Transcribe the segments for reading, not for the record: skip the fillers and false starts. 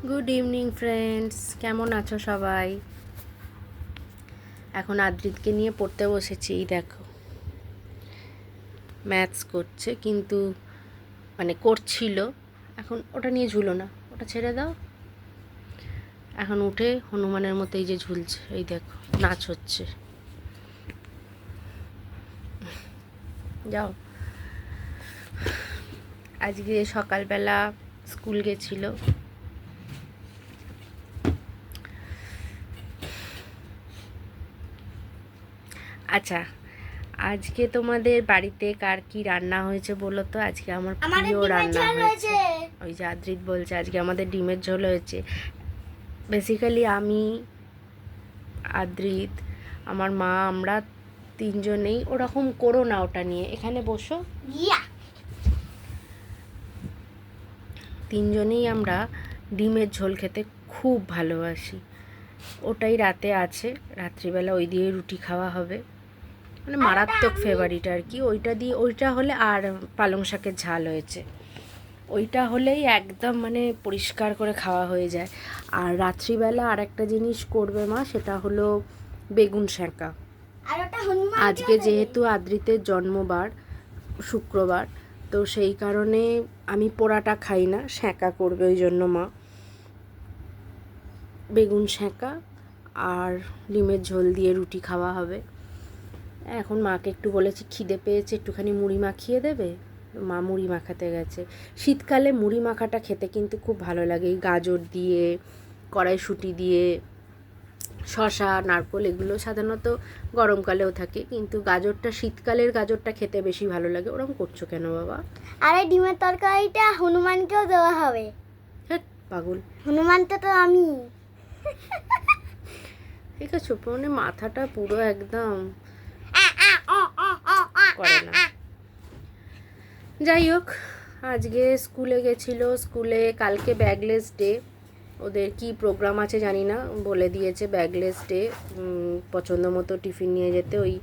Good evening friends, কেমন আছো সবাই? এখন আদ্রিতকে নিয়ে পড়তে বসেছি। দেখো, ম্যাথস করছে, কিন্তু মানে করছিল, এখন ওটা নিয়ে ঝুলো না, ওটা ছেড়ে দাও। এখন উঠে হনুমানের মতো এই যে ঝুলছে, এই দেখো নাচ হচ্ছে। যাও। আজকে সকালবেলা স্কুল গেছিল। আচ্ছা, আজকে তোমাদের বাড়িতে কার কি রান্না হয়েছে বলো তো? আজকে আমার প্রিয় রান্না হয়েছে। ওই যে আদ্রিত বলছে আজকে আমাদের ডিমের ঝোল হয়েছে। বেসিক্যালি আমি, আদ্রিত, আমার মা, আমরা তিনজনেই, ওরকম করো না ওটা নিয়ে, এখানে বসো। তিনজনেই আমরা ডিমের ঝোল খেতে খুব ভালোবাসি। ওটাই রাতে আছে, রাত্রিবেলা ওই দিয়ে রুটি খাওয়া হবে। মানে মারাত্মক ফেভারিট আর কি। ওইটা দিয়ে, ওইটা হলে, আর পালং শাকের ঝাল হয়েছে, ওইটা হলেই একদম মানে পরিষ্কার করে খাওয়া হয়ে যায়। আর রাত্রিবেলা আর একটা জিনিস করবে মা, সেটা হলো বেগুন সেঁকা। আজকে যেহেতু আদ্রিতের জন্মবার শুক্রবার, তো সেই কারণে আমি পোড়াটা খাই না, সেঁকা করবে, ওই জন্য মা বেগুন সেঁকা আর ডিমের ঝোল দিয়ে রুটি খাওয়া হবে। এখন মাকে একটু বলেছি খিদে পেয়েছে, একটুখানি মুড়ি মাখিয়ে দেবে। মা মুড়ি মাখাতে গেছে। শীতকালে মুড়ি মাখাটা খেতে কিন্তু খুব ভালো লাগে, এই গাজর দিয়ে, কড়াইশুঁটি দিয়ে, শসা, নারকোল, এগুলো সাধারণত গরমকালেও থাকে, কিন্তু গাজরটা, শীতকালের গাজরটা খেতে বেশি ভালো লাগে। ওরকম করছো কেন বাবা? আরে ডিমের তরকারিটা হনুমানকেও দেওয়া হবে। হ্যাঁ পাগল, হনুমানটা তো আমি। ঠিক আছে, মানে মাথাটা পুরো একদম করে না। যাই হোক, আজকে স্কুলে গেছিলো। স্কুলে কালকে ব্যাগলেস ডে, ওদের কি প্রোগ্রাম আছে জানি না, বলে দিয়েছে ব্যাগলেস ডে, পছন্দ মতো টিফিন নিয়ে যেতে, ওই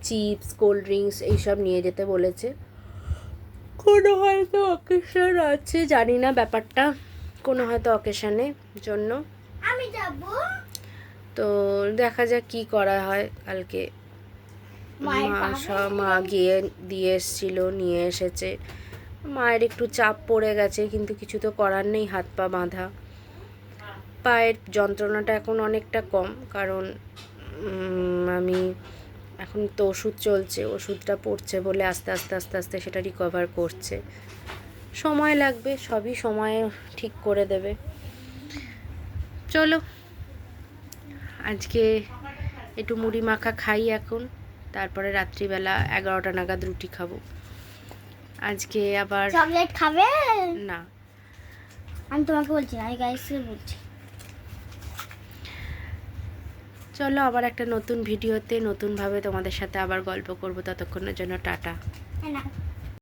চিপস, কোল্ড ড্রিঙ্কস এইসব নিয়ে যেতে বলেছে। কোনো হয়তো অকেশন আছে, জানি না ব্যাপারটা, কোনো হয়তো অকেশনের জন্য আমি যাব। তো দেখা যাক কি করা হয় কালকে। মা গিয়ে দিয়ে এসেছিল, নিয়ে এসেছে। মায়ের একটু চাপ পড়ে গেছে, কিন্তু কিছু তো করার নেই, হাত পা বাঁধা। পায়ের যন্ত্রণাটা এখন অনেকটা কম, কারণ আমি এখন তো ওষুধ চলছে, ওষুধটা পড়ছে বলে আস্তে আস্তে আস্তে আস্তে সেটা রিকভার করছে। সময় লাগবে, সবই সময়ে ঠিক করে দেবে। চলো, আজকে একটু মুড়ি মাখা খাই এখন, তারপরে রাত্রিবেলা 11টা নাগাদ রুটি খাবো। আজকে আবার চকলেট খাবে না, আমি তোমাকে বলছি, আই গাইসকে বলছি। চলো, আবার একটা নতুন ভিডিওতে নতুনভাবে তোমাদের সাথে আবার গল্প করব। ততক্ষণের জন্য টাটা।